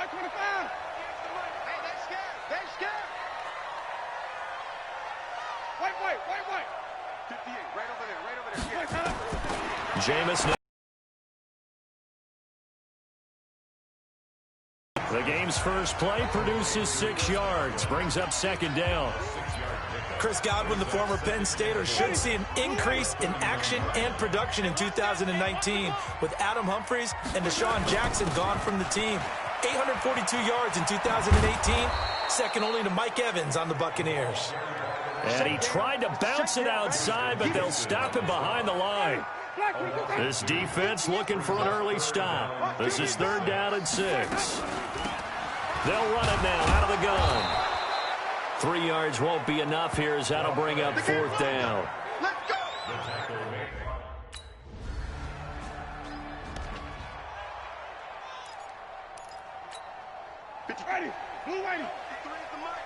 White 25. Hey, they scared. They scared. White. 58, right over there. Jameis. The game's first play produces 6 yards, brings up second down. Chris Godwin, the former Penn Stater, should see an increase in action and production in 2019 with Adam Humphries and Deshaun Jackson gone from the team. 842 yards in 2018, second only to Mike Evans on the Buccaneers. And he tried to bounce it outside, but they'll stop him behind the line. This defense looking for an early stop. This is 3rd down and 6. They'll run it now out of the gun. 3 yards won't be enough here as that'll bring up 4th down. Let's go. Ready. Blue ready. 3 is the mark.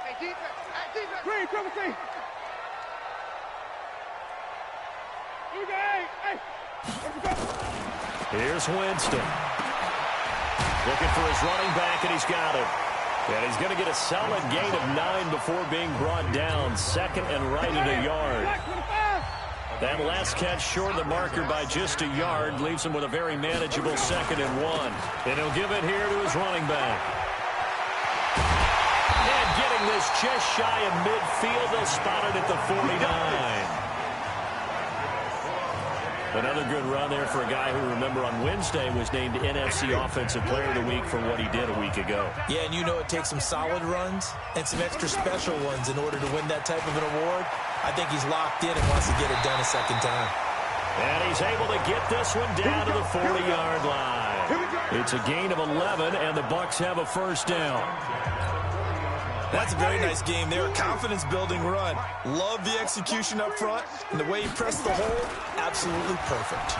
Hey, defense. Hey, defense. Green, triple C. Hey. Here's Winston. Looking for his running back, and he's got him. And he's going to get a solid gain of 9 before being brought down. 2nd and right at a yard. That last catch short of the marker by just a yard leaves him with a very manageable 2nd and 1. And he'll give it here to his running back. And getting this just shy of midfield, they'll spot it at the 49. Another good run there for a guy who, remember, on Wednesday was named NFC Offensive Player of the Week for what he did a week ago. Yeah, and you know it takes some solid runs and some extra special ones in order to win that type of an award. I think he's locked in and wants to get it done a second time. And he's able to get this one down to the 40-yard line. It's a gain of 11, and the Bucs have a 1st down. That's a very nice game there. Confidence-building run. Love the execution up front, and the way he pressed the hole, absolutely perfect.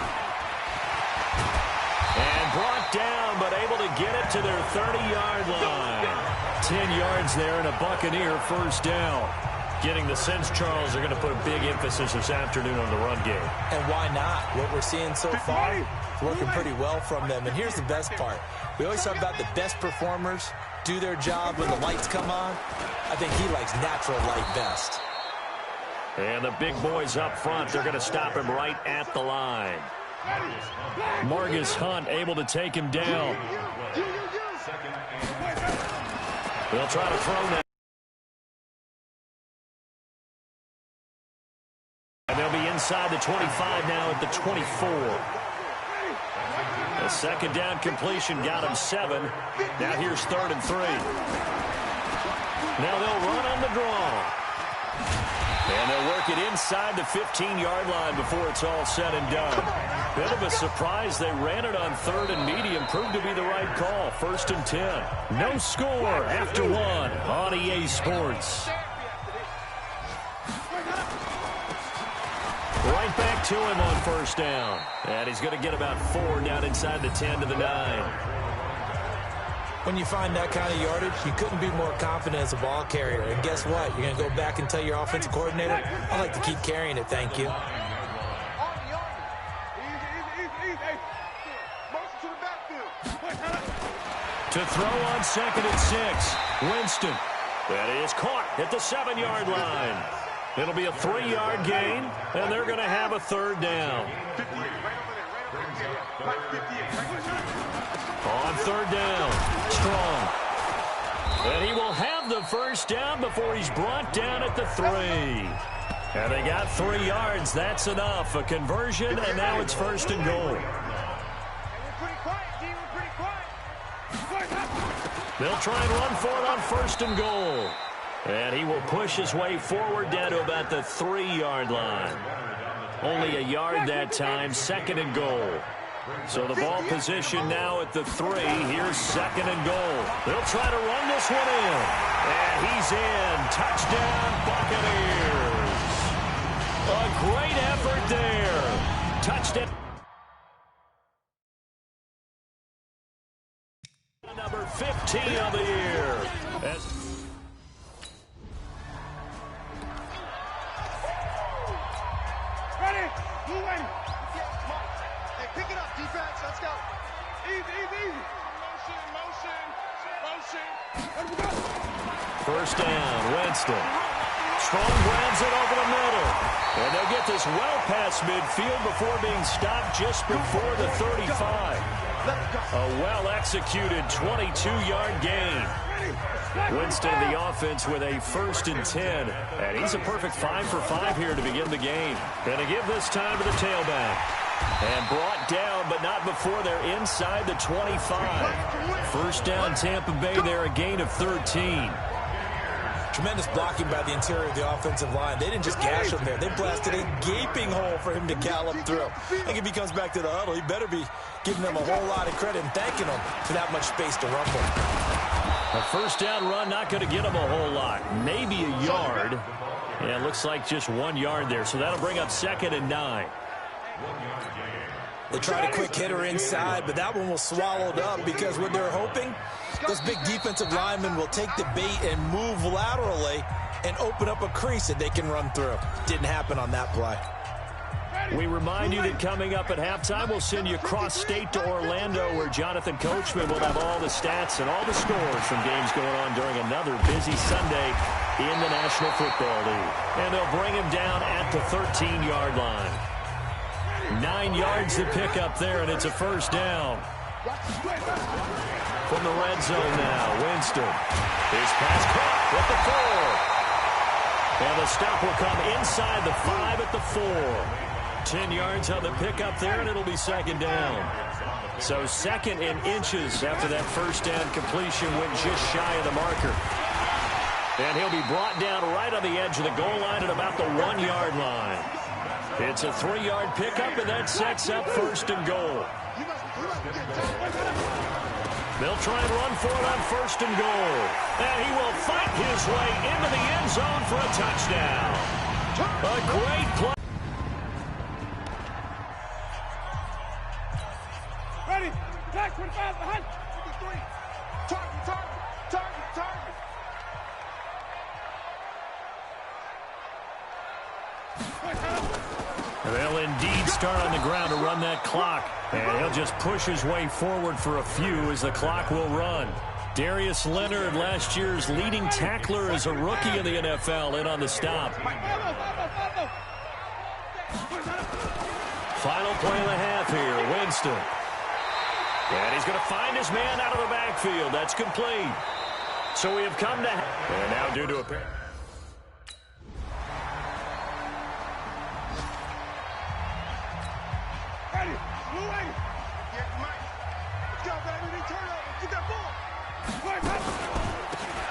And brought down, but able to get it to their 30-yard line. 10 yards there and a Buccaneer 1st down. Getting the sense, Charles, they're going to put a big emphasis this afternoon on the run game. And why not? What we're seeing so far is working pretty well from them. And here's the best part. We always talk about the best performers do their job when the lights come on. I think he likes natural light best. And the big boys up front, they're going to stop him right at the line. Margus Hunt able to take him down. They'll try to throw now. And they'll be inside the 25 now at the 24. A 2nd down completion got him 7. Now here's 3rd and 3. Now they'll run on the draw. And they'll work it inside the 15-yard line before it's all said and done. Bit of a surprise. They ran it on 3rd and medium. Proved to be the right call. 1st and 10. No score after 1 on EA Sports. Right back to him on 1st down. And he's going to get about 4 down inside the 10 to the 9. When you find that kind of yardage, you couldn't be more confident as a ball carrier. And guess what? You're going to go back and tell your offensive coordinator, I'd like to keep carrying it, thank you. To throw on 2nd and 6. Winston. That is caught at the 7-yard line. It'll be a 3-yard gain, and they're going to have a 3rd down. On 3rd down, Strong. And he will have the 1st down before he's brought down at the 3. And they got 3 yards. That's enough. A conversion, and now it's 1st and goal. They'll try and run for it on 1st and goal. And he will push his way forward down to about the 3-yard line. Only a yard that time, 2nd and goal. So the ball position now at the 3. Here's 2nd and goal. They'll try to run this one in. And he's in. Touchdown, Buccaneers. A great effort there. Touchdown. Number 15 of the year. Ready. Move ready. Hey, pick it up, defense. Let's go. Easy. Motion. First down, Winston. Strong grabs it over the middle. And they'll get this well past midfield before being stopped just before the 35. A well-executed 22-yard gain. Winston, the offense, with a 1st and 10. And he's a perfect 5 for 5 here to begin the game. Going to give this time to the tailback. And brought down, but not before they're inside the 25. First down, Tampa Bay there, a gain of 13. Tremendous blocking by the interior of the offensive line. They didn't just gash him there. They blasted a gaping hole for him to gallop through. I think if he comes back to the huddle, he better be giving them a whole lot of credit and thanking them for that much space to run for. A first down run, not going to get him a whole lot. Maybe a yard. Yeah, it looks like just 1 yard there. So that'll bring up 2nd and 9. They tried a quick hitter inside, but that one was swallowed up because what they're hoping, those big defensive linemen will take the bait and move laterally and open up a crease that they can run through. Didn't happen on that play. We remind you that coming up at halftime, we'll send you cross-state to Orlando, where Jonathan Coachman will have all the stats and all the scores from games going on during another busy Sunday in the National Football League. And they'll bring him down at the 13-yard line. 9 yards to pick up there, and it's a first down. From the red zone now, Winston. His pass caught at the 4. And the stop will come inside the 5 at the 4. 10 yards on the pickup there, and it'll be 2nd down. So 2nd and inches after that first down completion went just shy of the marker. And he'll be brought down right on the edge of the goal line at about the 1-yard line. It's a 3-yard pickup, and that sets up 1st and goal. They'll try and run for it on 1st and goal. And he will fight his way into the end zone for a touchdown. A great play. Ready. Back 25 behind. 53. Target. They'll indeed start on the ground to run that clock. And he'll just push his way forward for a few as the clock will run. Darius Leonard, last year's leading tackler as a rookie in the NFL, in on the stop. Final play of the half here, Winston. And he's going to find his man out of the backfield. That's complete. So we have come to... And now due to a...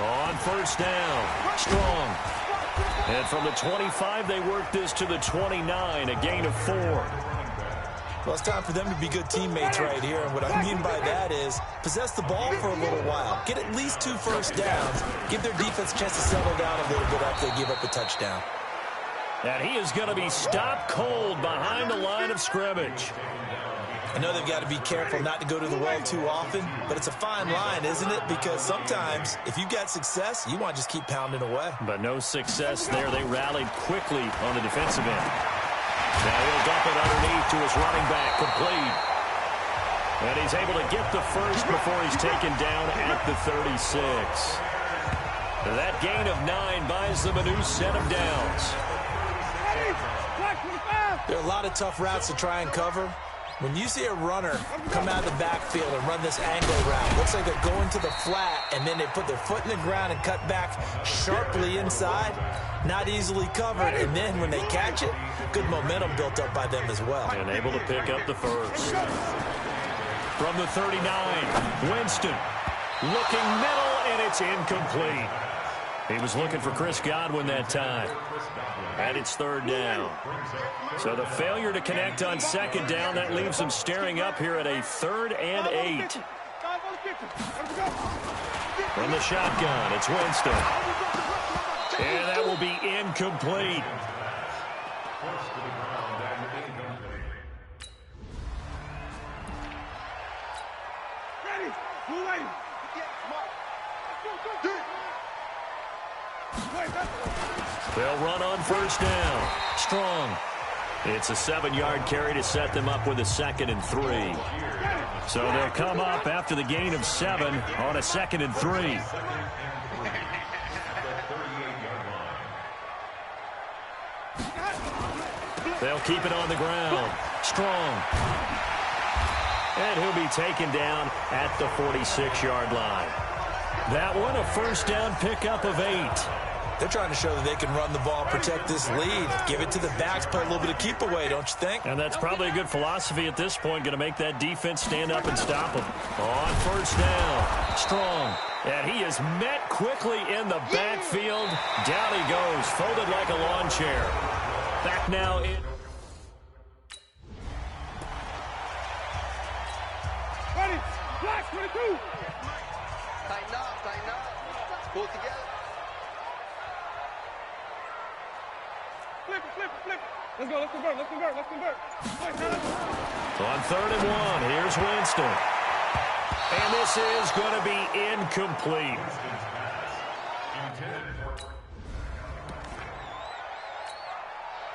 On first down, Strong. And from the 25, they work this to the 29, a gain of 4. Well, it's time for them to be good teammates right here. And what I mean by that is possess the ball for a little while. Get at least 2 first downs. Give their defense a chance to settle down a little bit after they give up a touchdown. And he is going to be stopped cold behind the line of scrimmage. I know they've got to be careful not to go to the well too often, but it's a fine line, isn't it? Because sometimes, if you got success, you want to just keep pounding away. But no success there. They rallied quickly on the defensive end. Now he'll dump it underneath to his running back, complete. And he's able to get the first before he's taken down at the 36. That gain of 9 buys them a new set of downs. There are a lot of tough routes to try and cover. When you see a runner come out of the backfield and run this angle route, looks like they're going to the flat, and then they put their foot in the ground and cut back sharply inside, not easily covered, and then when they catch it, good momentum built up by them as well. And able to pick up the first. From the 39, Winston looking middle, and it's incomplete. He was looking for Chris Godwin that time. And it's 3rd down. So the failure to connect on 2nd down, that leaves him staring up here at a 3rd and 8. From the shotgun, it's Winston. And that will be incomplete. They'll run on 1st down. Strong. It's a 7-yard carry to set them up with a 2nd and 3. So they'll come up after the gain of 7 on a 2nd and 3. They'll keep it on the ground. Strong. And he'll be taken down at the 46-yard line. That one, a first down pickup of 8. They're trying to show that they can run the ball, protect this lead. Give it to the backs, play a little bit of keep away, don't you think? And that's probably a good philosophy at this point, going to make that defense stand up and stop them. On first down, Strong. And he is met quickly in the backfield. Down he goes, folded like a lawn chair. Back now in. Ready, flash, 22. Tighten up. Pull it together. Flip. Let's convert. On 3rd and 1, here's Winston. And this is going to be incomplete.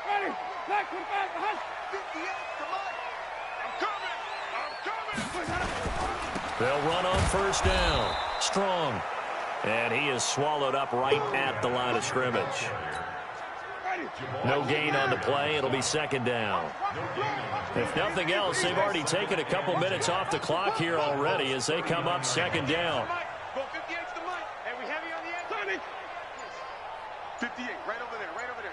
Ready, flash, 25, behind. 58, come on. I'm coming. They'll run on first down. Strong. And he is swallowed up right at the line of scrimmage. No gain on the play. It'll be 2nd down. If nothing else, they've already taken a couple minutes off the clock here already as they come up 2nd down. Go 58 to Mike. And we heavy on the edge. 58, right over there.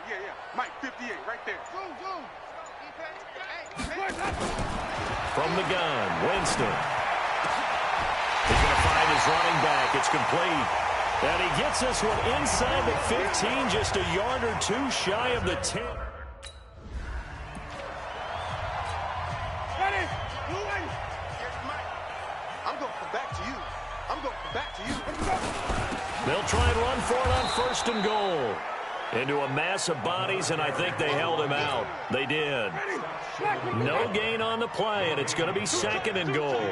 Yeah. Mike, 58, right there. Zoom. From the gun, Winston. He's going to find his running back. It's complete. And he gets this one inside the 15, just a yard or 2 shy of the 10. Ready, moving. Here's Mike. I'm going to come back to you. They'll try and run for it on 1st and goal. Into a mass of bodies, and I think they held him out. They did. No gain on the play, and it's going to be 2nd and goal.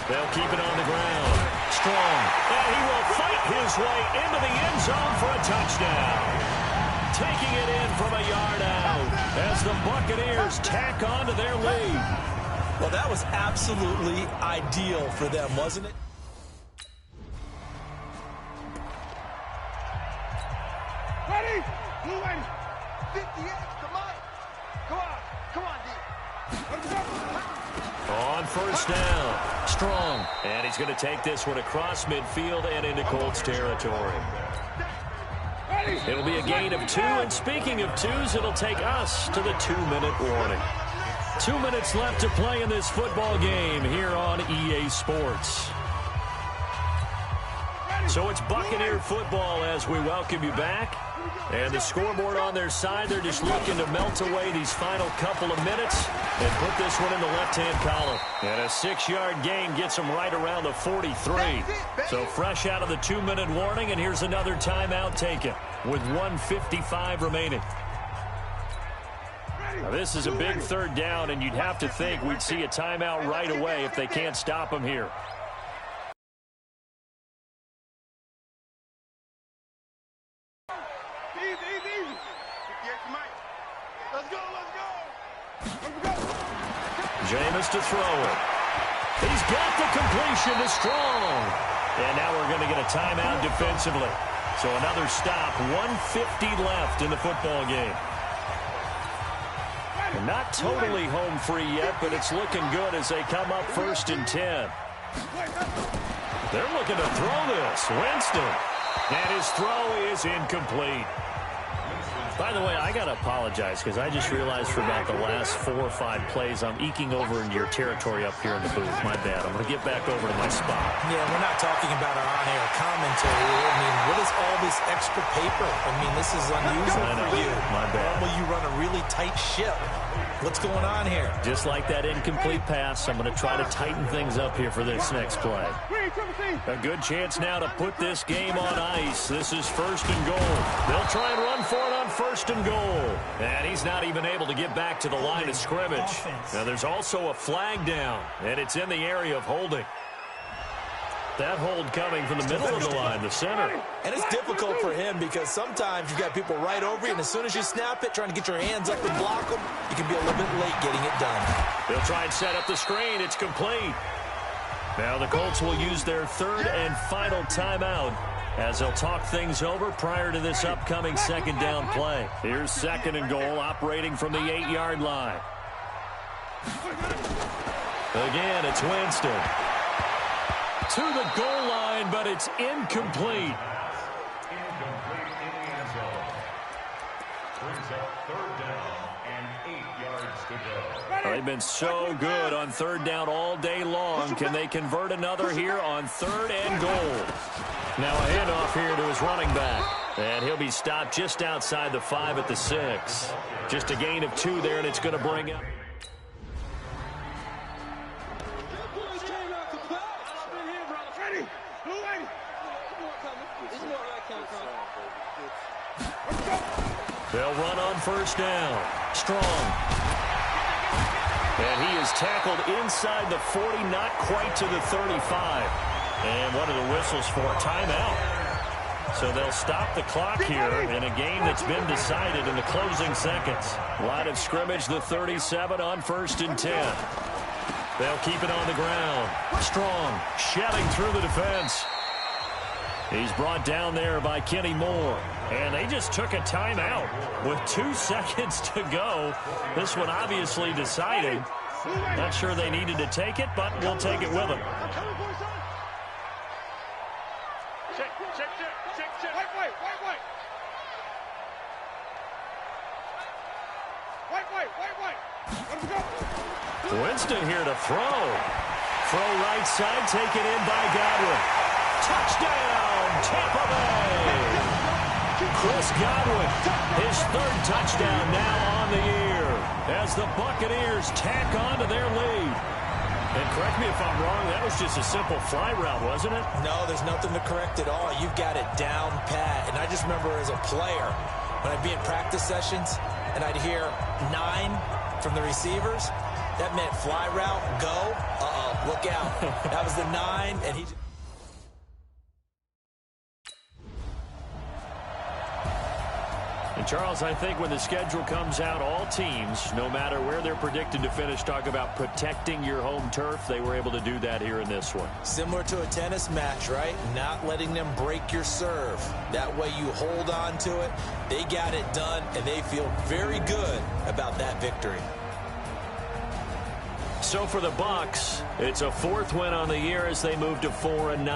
They'll keep it on the ground. Strong. And he will fight his way into the end zone for a touchdown. Taking it in from a yard out as the Buccaneers tack on to their lead. Well, that was absolutely ideal for them, wasn't it? Ready, moving. 58, come on, D. On first down, Strong. And he's going to take this one across midfield and into Colts territory. It'll be a gain of 2, and speaking of 2s, it'll take us to the 2-minute warning. 2 minutes left to play in this football game here on EA Sports. So it's Buccaneer football as we welcome you back. And the scoreboard on their side, they're just looking to melt away these final couple of minutes and put this one in the left-hand column. And a 6-yard gain gets them right around the 43. So fresh out of the 2-minute warning, and here's another timeout taken with 1:55 remaining. Now this is a big 3rd down, and you'd have to think we'd see a timeout right away if they can't stop them here. Jameis to throw it. He's got the completion to Strong. And now we're going to get a timeout defensively. So another stop, 1:50 left in the football game. And not totally home free yet, but it's looking good as they come up 1st and 10. They're looking to throw this. Winston. And his throw is incomplete. By the way, I got to apologize because I just realized for about the last 4 or 5 plays, I'm eking over into your territory up here in the booth. My bad. I'm going to get back over to my spot. Yeah, we're not talking about our on-air commentary. I mean, what is all this extra paper? I mean, this is unusual for you. My bad. Normally you run a really tight ship. What's going on here? Just like that incomplete pass, I'm going to try to tighten things up here for this next play. A good chance now to put this game on ice. This is 1st and goal. They'll try and run for it on 1st and goal. And he's not even able to get back to the line of scrimmage. Now there's also a flag down, and it's in the area of holding. That hold coming from the middle of the line, the center. And it's difficult for him because sometimes you've got people right over you, and as soon as you snap it, trying to get your hands up and block them, you can be a little bit late getting it done. They'll try and set up the screen. It's complete. Now the Colts will use their third and final timeout as they'll talk things over prior to this upcoming second down play. Here's second and goal, operating from the 8-yard line. Again, it's Winston. To the goal line, but it's incomplete. Incomplete in the end zone. Brings up third down and 8 yards to go. They've been so good on third down all day long. Can they convert another here on third and goal? Now a handoff here to his running back. And he'll be stopped just outside the 5 at the 6. Just a gain of 2 there, and it's going to bring up. They'll run on first down. Strong. And he is tackled inside the 40, not quite to the 35. And what are the whistles for? Timeout. So they'll stop the clock here in a game that's been decided in the closing seconds. Line of scrimmage, the 37 on first and 10. They'll keep it on the ground. Strong, shelling through the defense. He's brought down there by Kenny Moore. And they just took a timeout with 2 seconds to go. This one obviously decided. Not sure they needed to take it, but we'll take it with them. Winston here to throw. Throw right side, taken in by Godwin. Touchdown, Tampa Bay! Chris Godwin, his 3rd touchdown now on the year as the Buccaneers tack on to their lead. And correct me if I'm wrong, that was just a simple fly route, wasn't it? No, there's nothing to correct at all. You've got it down pat. And I just remember as a player, when I'd be in practice sessions and I'd hear 9 from the receivers, that meant fly route, go, look out. That was the 9, and he... And Charles, I think when the schedule comes out, all teams, no matter where they're predicted to finish, talk about protecting your home turf. They were able to do that here in this one. Similar to a tennis match, right? Not letting them break your serve. That way you hold on to it. They got it done, and they feel very good about that victory. So for the Bucs, it's a 4th win on the year as they move to 4-9.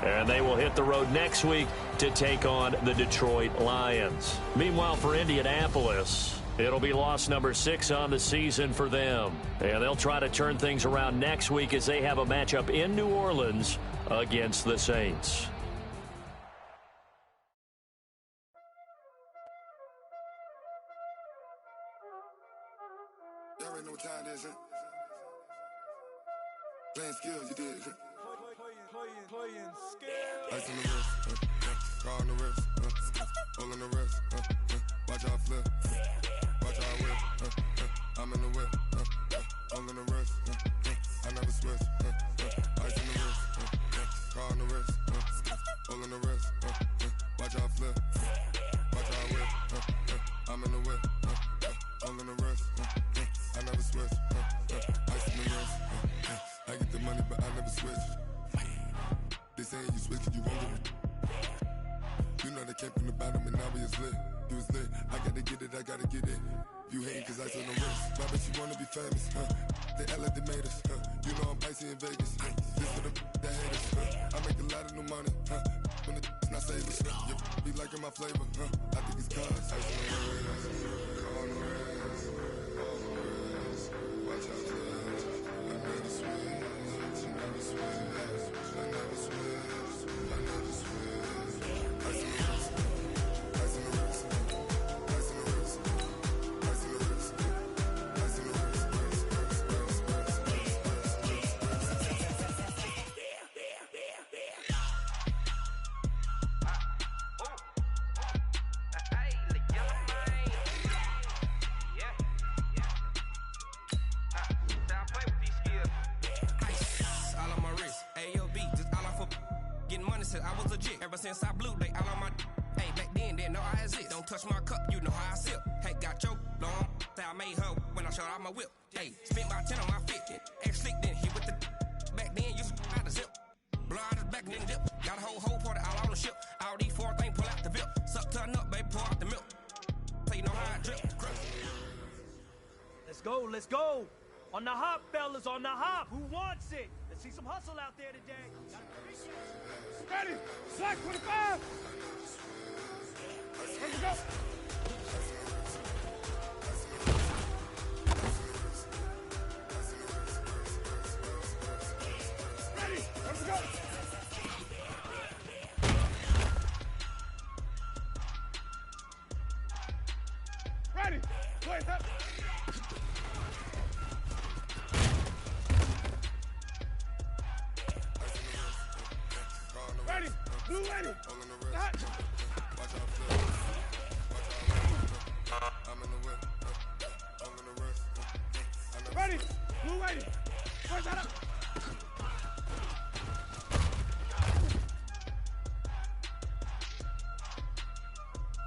And they will hit the road next week to take on the Detroit Lions. Meanwhile, for Indianapolis, it'll be loss number 6 on the season for them. And they'll try to turn things around next week as they have a matchup in New Orleans against the Saints. Y'all already know what time it is, huh? Playing skills, you did. Playing skills. Ice on the wrist, car on the wrist, hole on the wrist, watch out flip, watch out whip, I'm in the whip, hole on the wrist, I never switch, ice on the wrist, car on the wrist, hole on the wrist, watch out flip, watch out whip, I'm in the whip, hole on the wrist, I never switch, ice on the wrist, I get the money, but I never switch. They saying you switch, you won't get it. You know they came from the bottom and now we is lit. You was lit, I gotta get it, I gotta get it. You hating cause ice on the wrist. Why bet you wanna be famous, They act like they made us, You know I'm icy in Vegas, This for the that hate us, I make a lot of new money, When it's not savers, You be liking my flavor, I think it's cause ice on the wrist, on the wrist, on the wrist. Watch out for that, I never switch. I was a jit. Ever since I blew, they all on my. Hey, back then, didn't know I exist. Don't touch my cup, you know how I sip. Hey, got your long. Say I made her when I showed out my whip. Hey, spent about 10 on my 50. Ex-slick then hit with the. Back then, used to out the zip. Blow out his back, then dip. Got a whole party all on the ship. All these four things pull out the bip. Suck, turn up, baby, pour out the milk. So you know how I drip. Let's go, let's go. On the hop, fellas, on the hop. Who wants it? Let's see some hustle out there today. Ready? Slack 25. Let's go. Ready? Let's go. Ready? Wait up. Ready? Blue ready. Hot. Ready? Blue ready. First that up.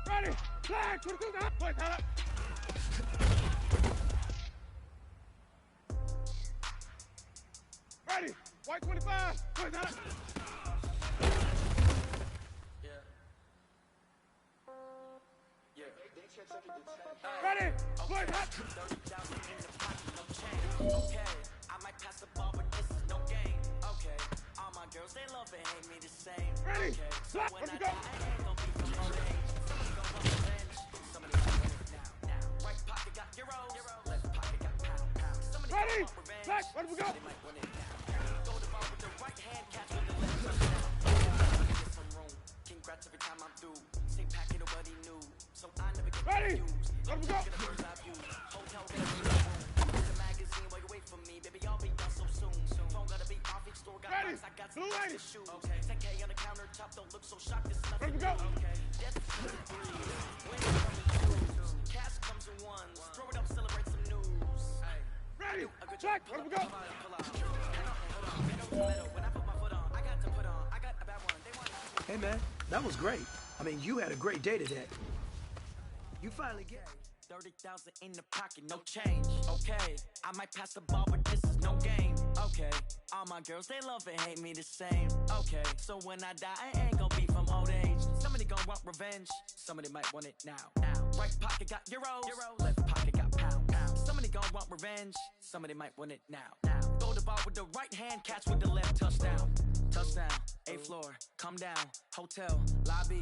Ready? Flag. First that up. Ready? White 25. First that up. Ready? Play hot. Okay, I might pass the ball, but this is no game. Okay, all my girls, they love and hate me the same. Ready? Okay, so Slap. when Let's I go. die, I ain't gonna be from all day. Somebody gon' want revenge. Somebody gon' want it now. Right pocket got euros. Left pocket got pound. Somebody Ready? gon' want revenge. Slack. Where do we go? Somebody might want it now. Throw the ball with the right hand, catch with the left touchdown. Get some room. Congrats every time I'm through. Same packet, nobody knew. So I never get Ready? confused. Where do we go? Get a bird's eye view. Hotel, get a room. The magazine, while you wait for me, baby, I'll be done so soon. Phone gotta be off, each store got Ready? price, I got Blue some ready. to shoot. Okay, 10K on the countertop, don't look so shocked, it's nothing. Where we go? Okay, death comes in threes, wins come in twos, cash comes in ones, throw it up, celebrate some news. Hey, Ready? a good Slack. job, Where do we pull go? up, pull out. Hold on, pedal to metal, when I put my foot on, I got to put on, I got a bad one, they want to. Hey, man, that was great. I mean, you had a great day today. You finally get 30,000 in the pocket, no change. Okay, I might pass the ball, but this is no game. Okay, all my girls, they love and hate me the same. Okay, so when I die, I ain't gonna be from old age. Somebody gon' want revenge. Somebody might want it now. Right pocket got euros. Left pocket got pound. Somebody gon' want revenge. Somebody might want it now. Throw the ball with the right hand, catch with the left, touchdown. Touchdown, 8th floor, come down. Hotel, lobby.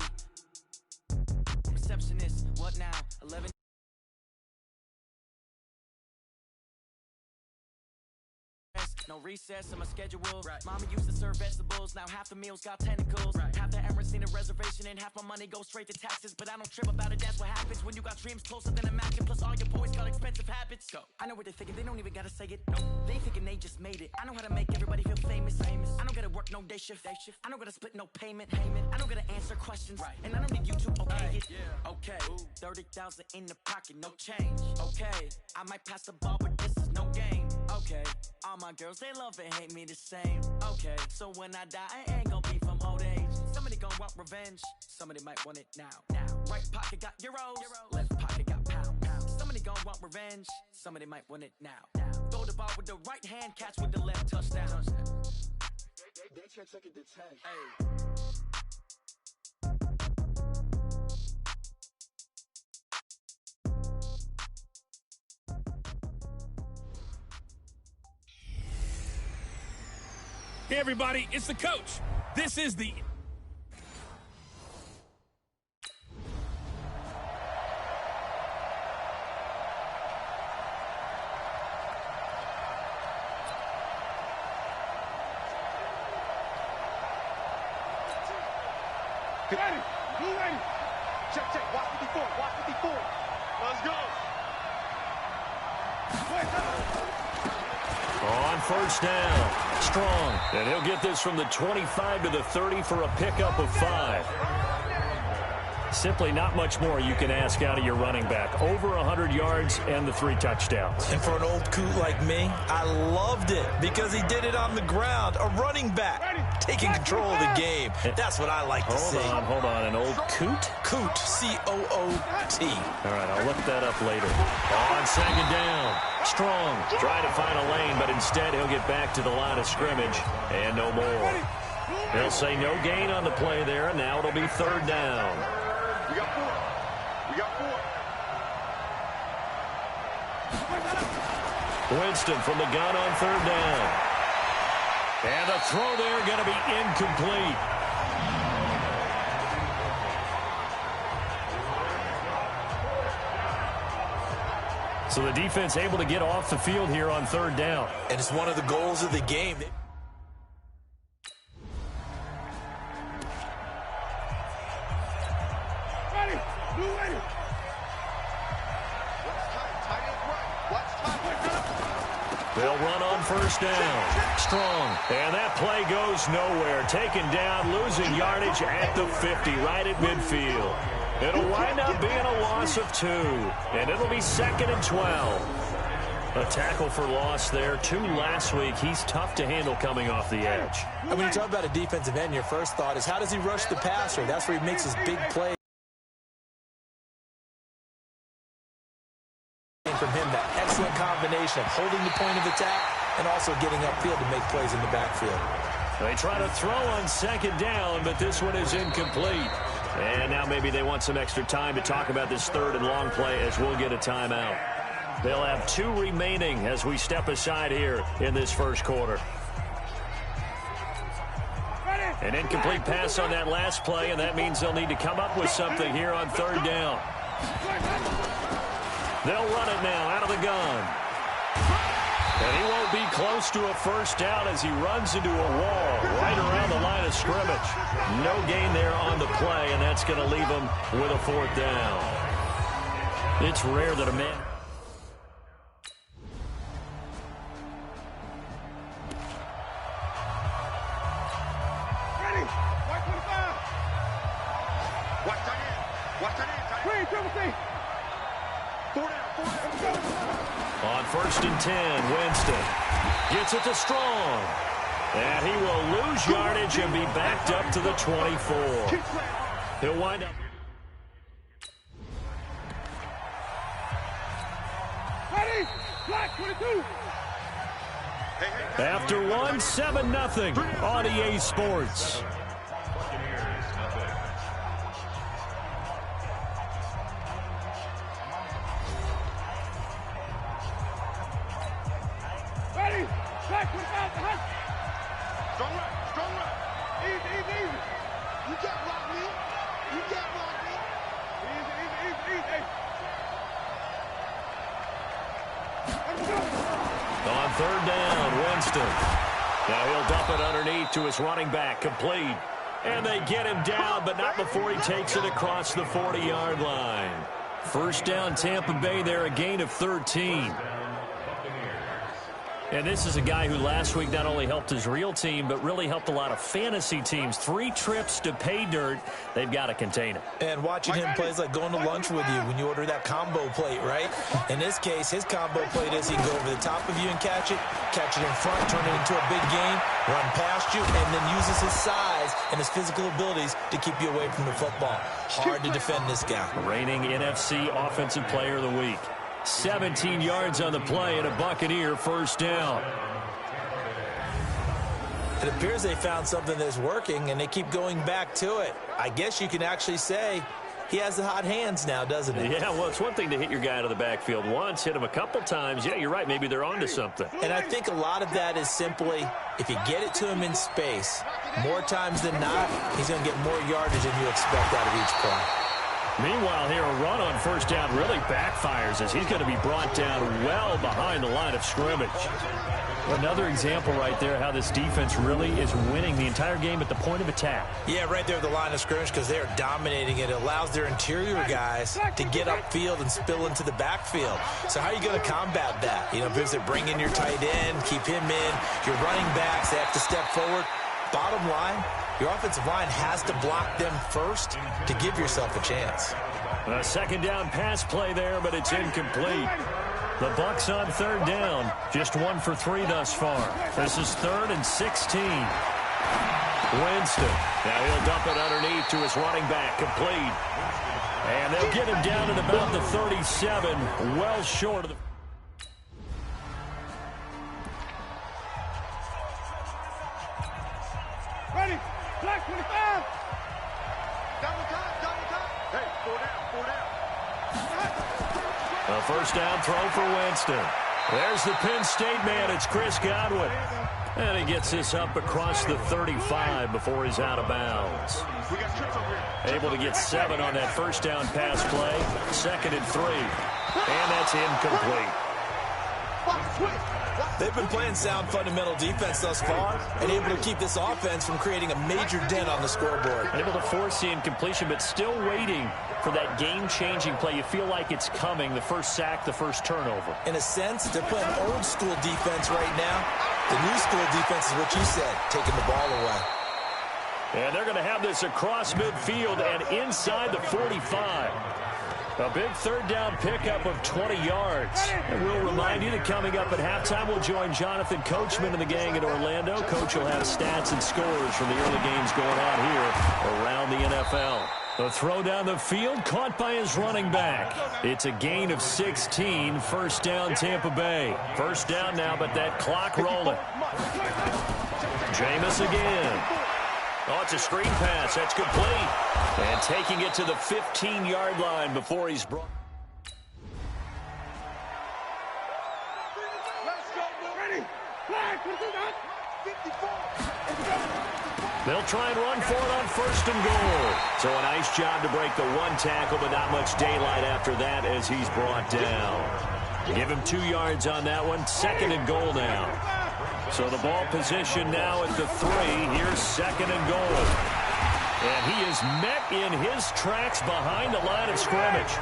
Receptionist, what now? 11. No recess in my schedule. Right. Mama used to serve vegetables, now half the meals got tentacles. Right. Half the Emirates need a reservation and half my money goes straight to taxes. But I don't trip about it, that's what happens when you got dreams closer than a match. And plus all your boys got expensive habits. Go. I know what they're thinking, they don't even gotta say it. No, they thinking they just made it. I know how to make everybody feel famous. I don't gotta work no day shift. I don't gotta split no payment. I don't gotta answer questions. Right. And I don't need you to okay it. Yeah. Okay, 30,000 in the pocket, no change. Okay, I might pass the ball, but this is no game. Okay, all my girls, they love and hate me the same. Okay, so when I die, I ain't gonna be from old age. Somebody gon' want revenge. Somebody might want it now. Right pocket got euros. Left pocket got pound. Somebody gon' want revenge. Somebody might want it now. Throw the ball with the right hand, catch with the left, touchdown. They check it to 10. Hey. Hey, everybody, it's the coach. This is the... Ready? Blue ready. Check. Watch 54. Watch 54. Let's go. On first down, Strong. And he'll get this from the 25 to the 30 for a pickup of 5. Simply not much more you can ask out of your running back. Over 100 yards and the 3 touchdowns. And for an old coot like me, I loved it because he did it on the ground. A running back taking control of the game. That's what I like to see. Hold on. An old coot? Coot, C-O-O-T. All right, I'll look that up later. On second down. Strong trying to find a lane, but instead he'll get back to the line of scrimmage and no more. They'll say no gain on the play there, and now it'll be 3rd down. We got 4. We got 4. Winston from the gun on 3rd down. And the throw there going to be incomplete. So the defense able to get off the field here on 3rd down. And it's one of the goals of the game. Ready. Blue ready. They'll run on 1st down. Strong. And that play goes nowhere. Taken down, losing yardage at the 50, right at midfield. It'll wind up being a loss of 2. And it'll be 2nd and 12. A tackle for loss there. 2 last week. He's tough to handle coming off the edge. And when you talk about a defensive end, your first thought is how does he rush the passer? That's where he makes his big play. From him, that excellent combination of holding the point of attack and also getting upfield to make plays in the backfield. They try to throw on 2nd down, but this one is incomplete. And now maybe they want some extra time to talk about this 3rd and long play as we'll get a timeout. They'll have 2 remaining as we step aside here in this 1st quarter. An incomplete pass on that last play, and that means they'll need to come up with something here on 3rd down. They'll run it now out of the gun. And he won't be close to a 1st down as he runs into a wall right around the line of scrimmage. No gain there on the play, and that's going to leave him with a 4th down. It's rare that a man... Ready. White 25. Watch tight end. Watch tight end. Green, triple C. 4 down. 4 down. On 1st and 10, Winston gets it to Strong. And he will lose yardage and be backed up to the 24. He'll wind up. Ready. Black 22. After one, 7-0 on EA Sports. Ready. Black 25. Strong right. Strong right. Easy, easy, easy. You can't block me. You can't block me. Easy, easy, easy, easy. On 3rd down, Winston. Now he'll dump it underneath to his running back, complete. And they get him down, but not before he takes it across the 40-yard line. 1st down, Tampa Bay there, a gain of 13. And this is a guy who last week not only helped his real team, but really helped a lot of fantasy teams. 3 trips to pay dirt. They've got to contain him. And watching him play is like going to lunch with you when you order that combo plate, right? In this case, his combo plate is he can go over the top of you and catch it in front, turn it into a big gain, run past you, and then uses his size and his physical abilities to keep you away from the football. Hard to defend this guy. Reigning NFC Offensive Player of the Week. 17 yards on the play and a Buccaneer 1st down. It appears they found something that's working, and they keep going back to it. I guess you can actually say he has the hot hands now, doesn't he? Yeah, well, it's one thing to hit your guy out of the backfield once, hit him a couple times. Yeah, you're right. Maybe they're onto something. And I think a lot of that is simply if you get it to him in space, more times than not, he's going to get more yardage than you expect out of each play. Meanwhile, here, a run on 1st down really backfires as he's going to be brought down well behind the line of scrimmage. Another example right there how this defense really is winning the entire game at the point of attack. Yeah, right there at the line of scrimmage because they're dominating it. It allows their interior guys to get upfield and spill into the backfield. So how are you going to combat that? You know, because they bring in your tight end, keep him in. Your running backs, they have to step forward. Bottom line, your offensive line has to block them first to give yourself a chance. A second down pass play there, but it's incomplete. The Bucs on third down. Just 1 for 3 thus far. This is 3rd and 16. Winston. Now he'll dump it underneath to his running back. Complete. And they'll get him down at about the 37. Well short of the... Ready. Black 25. Double time. Hey, 4 down. A first down throw for Winston. There's the Penn State man. It's Chris Godwin. And he gets this up across the 35 before he's out of bounds. Able to get 7 on that first down pass play. 2nd and 3. And that's incomplete. They've been playing sound fundamental defense thus far and able to keep this offense from creating a major dent on the scoreboard. Able to force the incompletion, but still waiting for that game-changing play. You feel like it's coming, the first sack, the first turnover. In a sense, they're playing old school defense right now. The new school defense is what you said, taking the ball away. And they're going to have this across midfield and inside the 45. A big third down pickup of 20 yards. And we'll remind you that coming up at halftime, we'll join Jonathan Coachman and the gang in Orlando. Coach will have stats and scores from the early games going on here around the NFL. The throw down the field, caught by his running back. It's a gain of 16, first down Tampa Bay. First down now, but that clock rolling. Jameis again. Oh, it's a screen pass. That's complete. And taking it to the 15-yard line before he's brought. They'll try and run for it on 1st and goal. So a nice job to break the 1 tackle, but not much daylight after that as he's brought down. Give him 2 yards on that one. 2nd and goal now. So the ball position now at the 3. Here's 2nd and goal. And he is met in his tracks behind the line of scrimmage.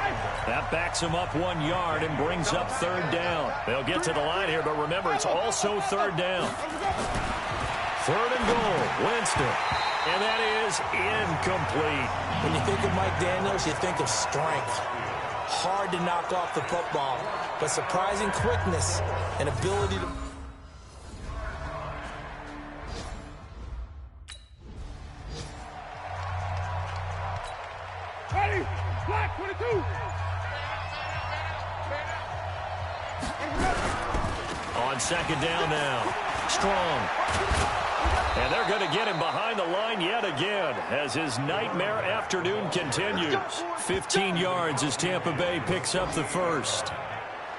That backs him up 1 yard and brings up 3rd down. They'll get to the line here, but remember, it's also 3rd down. 3rd and goal, Winston. And that is incomplete. When you think of Mike Daniels, you think of strength. Hard to knock off the football, but surprising quickness and ability to... Ready. Black 22. On 2nd down now. Strong. And they're going to get him behind the line yet again as his nightmare afternoon continues. 15 yards as Tampa Bay picks up the first.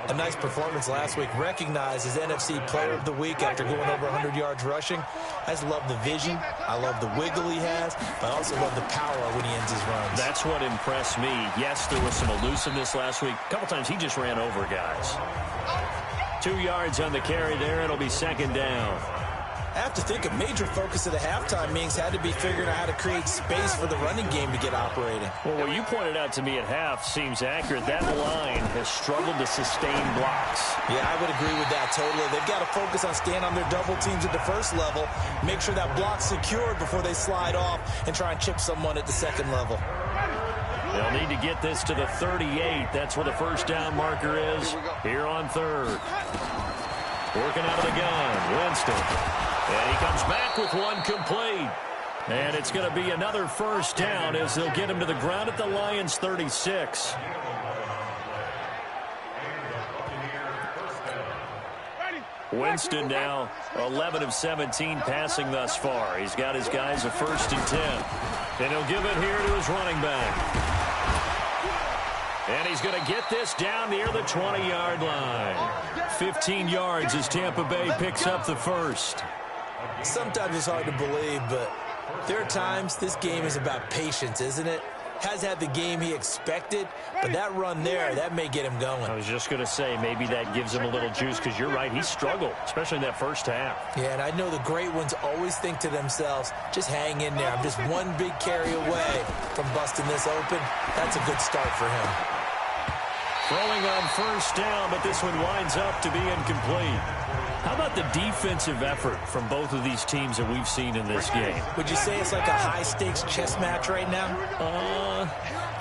A nice performance last week, recognized as NFC Player of the Week after going over 100 yards rushing. I just love the vision. I love the wiggle he has, but I also love the power when he ends his runs. That's what impressed me. Yes, there was some elusiveness last week. A couple times he just ran over guys. 2 yards on the carry there. It'll be 2nd down. I have to think a major focus of the halftime meetings had to be figuring out how to create space for the running game to get operating. Well, what you pointed out to me at half seems accurate. That line has struggled to sustain blocks. Yeah, I would agree with that totally. They've got to focus on staying on their double teams at the first level, make sure that block's secured before they slide off and try and chip someone at the 2nd level. They'll need to get this to the 38. That's where the first down marker is here on 3rd. Working out of the gun, Winston. And he comes back with 1 complete. And it's going to be another first down as they'll get him to the ground at the Lions' 36. Winston now 11 of 17 passing thus far. He's got his guys a 1st and 10. And he'll give it here to his running back. And he's going to get this down near the 20-yard line. 15 yards as Tampa Bay picks up the first. Sometimes it's hard to believe, but there are times this game is about patience, isn't it? Has had the game he expected, but that run there, that may get him going. I was just going to say, maybe that gives him a little juice, because you're right, he struggled, especially in that first half. Yeah, and I know the great ones always think to themselves, just hang in there. I'm just one big carry away from busting this open. That's a good start for him. Throwing on first down, but this one winds up to be incomplete. How about the defensive effort from both of these teams that we've seen in this game? Would you say it's like a high-stakes chess match right now?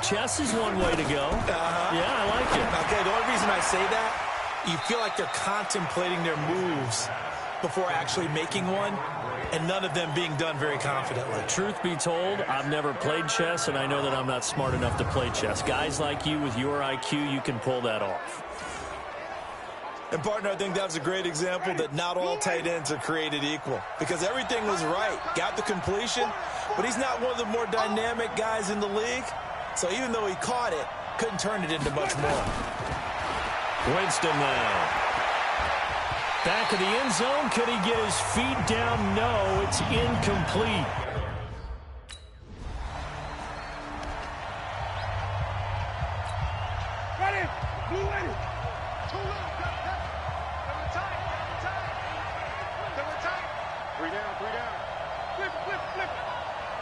Chess is one way to go. Yeah, I like it. Okay, the only reason I say that, you feel like they're contemplating their moves before actually making one, and none of them being done very confidently. Truth be told, I've never played chess, and I know that I'm not smart enough to play chess. Guys like you with your IQ, you can pull that off. And, partner, I think that was a great example that not all tight ends are created equal, because everything was right. Got the completion, but he's not one of the more dynamic guys in the league. So even though he caught it, couldn't turn it into much more. Winston now. Back of the end zone. Could he get his feet down? No, it's incomplete. Ready? Blue ready. 2 left. They were tight. They were tight. 3 down. Flip.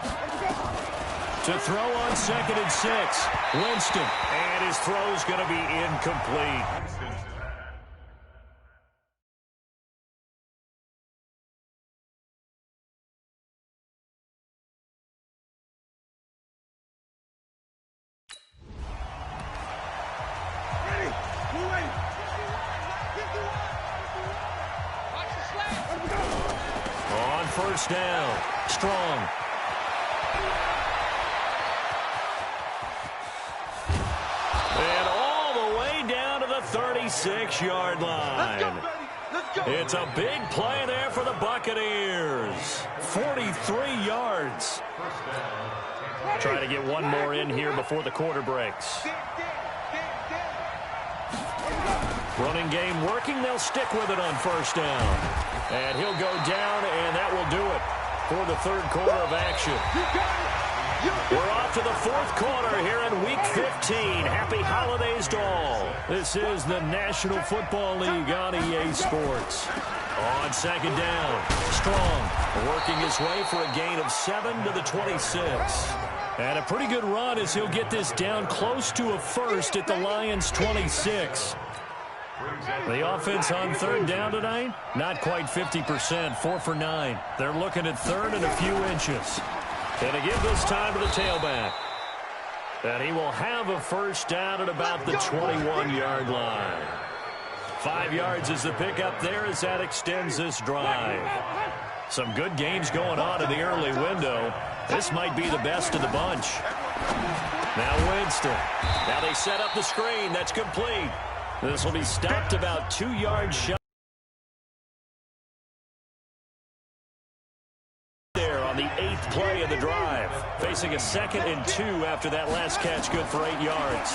Let's go. To throw on 2nd and 6. Winston. And his throw's going to be incomplete. On 1st down. Strong. And all the way down to the 36-yard line. Let's go. It's a big play there for the Buccaneers. 43 yards. Try to get one more in here before the quarter breaks. Running game working. They'll stick with it on 1st down. And he'll go down, and that will do it for the 3rd quarter of action. We're off to the 4th quarter here in Week 15. Happy holidays to all. This is the National Football League on EA Sports. On 2nd down, Strong working his way for a gain of 7 to the 26. And a pretty good run as he'll get this down close to a first at the Lions' 26. The offense on 3rd down tonight, not quite 50%, 4 for 9. They're looking at 3rd and a few inches. And to give this time to the tailback. And he will have a 1st down at about the 21-yard line. 5 yards is the pickup there as that extends this drive. Some good games going on in the early window. This might be the best of the bunch. Now Winston. Now they set up the screen. That's complete. This will be stopped about 2 yards shy. There on the 8th play of the drive. Facing a 2nd and 2 after that last catch. Good for 8 yards.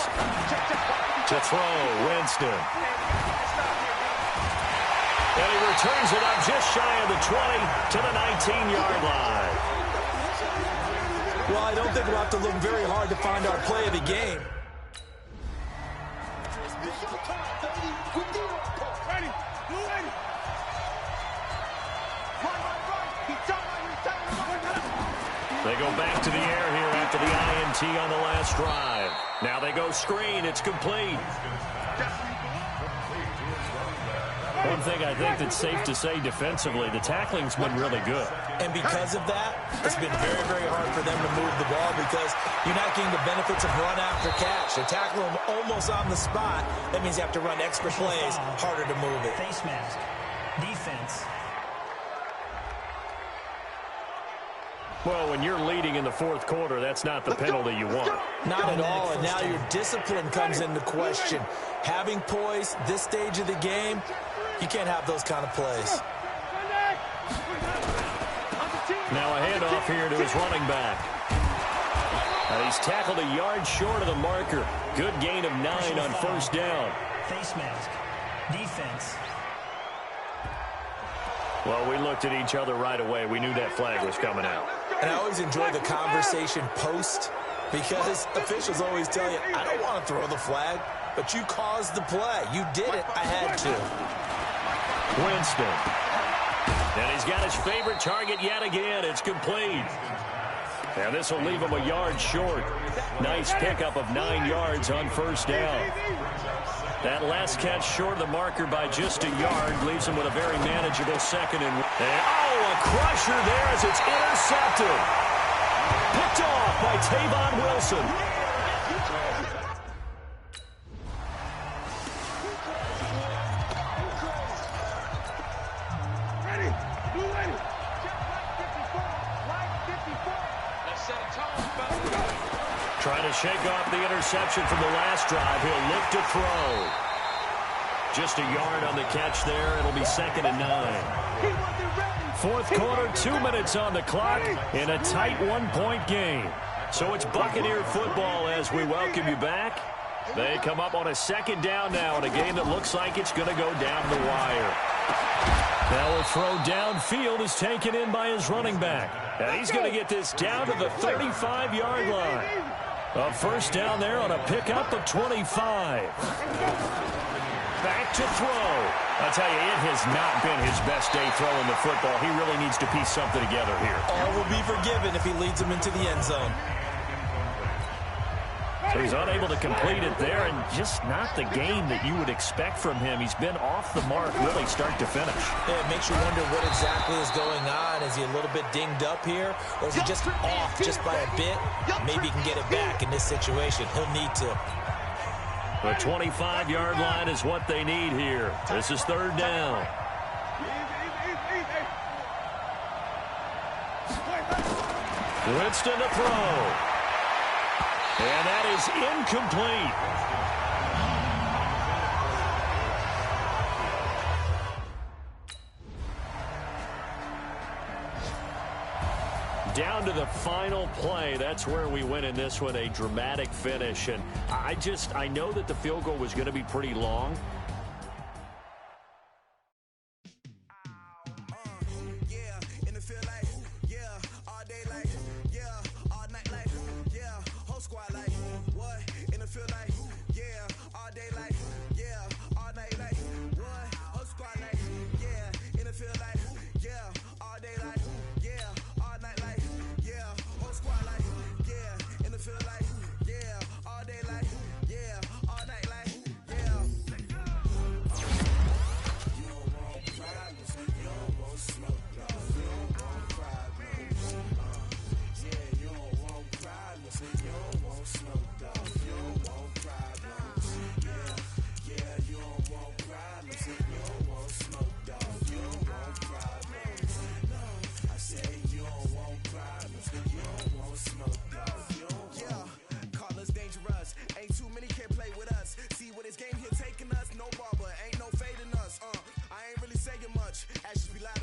To throw, Winston. And he returns it up just shy of the 20 to the 19-yard line. Well, I don't think we'll have to look very hard to find our play of the game. They go back to the air here after the INT on the last drive. Now they go screen. It's complete. One thing I think that's safe to say defensively, the tackling's been really good. And because of that, it's been very, very hard for them to move the ball because you're not getting the benefits of run after catch. They tackle them almost on the spot. That means you have to run extra plays, harder to move it. Face mask. Defense. Well, when you're leading in the 4th quarter, that's not the penalty you want. Not at all, and now your discipline comes into question. Having poise this stage of the game, you can't have those kind of plays. Now a handoff here to his running back. And he's tackled a yard short of the marker. Good gain of 9 on 1st down. Face mask. Defense. Well, we looked at each other right away. We knew that flag was coming out. And I always enjoy the conversation post because officials always tell you, I don't want to throw the flag, but you caused the play. You did it. I had to. Winston. And he's got his favorite target yet again. It's complete. And this will leave him a yard short. Nice pickup of 9 yards on first down. That last catch short of the marker by just a yard leaves him with a very manageable second and a crusher there as it's intercepted. Picked off by Tavon Wilson. Trying to shake off the interception from the last drive. He'll look to throw. Just a yard on the catch there. It'll be 2nd and 9. Fourth quarter, 2 minutes on the clock in a tight 1-point game. So it's Buccaneer football as we welcome you back. They come up on a 2nd down now in a game that looks like it's going to go down the wire. Now a throw downfield is taken in by his running back. And he's going to get this down to the 35-yard line. A first down there on a pickup of 25. Back to throw. I'll tell you, it has not been his best day throwing the football. He really needs to piece something together here. All will be forgiven if he leads them into the end zone. So he's unable to complete it there, and just not the game that you would expect from him. He's been off the mark really start to finish. Yeah, it makes you wonder what exactly is going on. Is he a little bit dinged up here, or is he just off just by a bit? Maybe he can get it back in this situation. He'll need to. The 25-yard line is what they need here. This is 3rd down. Winston to throw. And that is incomplete. Down to the final play. That's where we win in this one, a dramatic finish. And I know that the field goal was going to be pretty long. This game here taking us, no barber, ain't no fading us. I ain't really saying much. Actions be loud.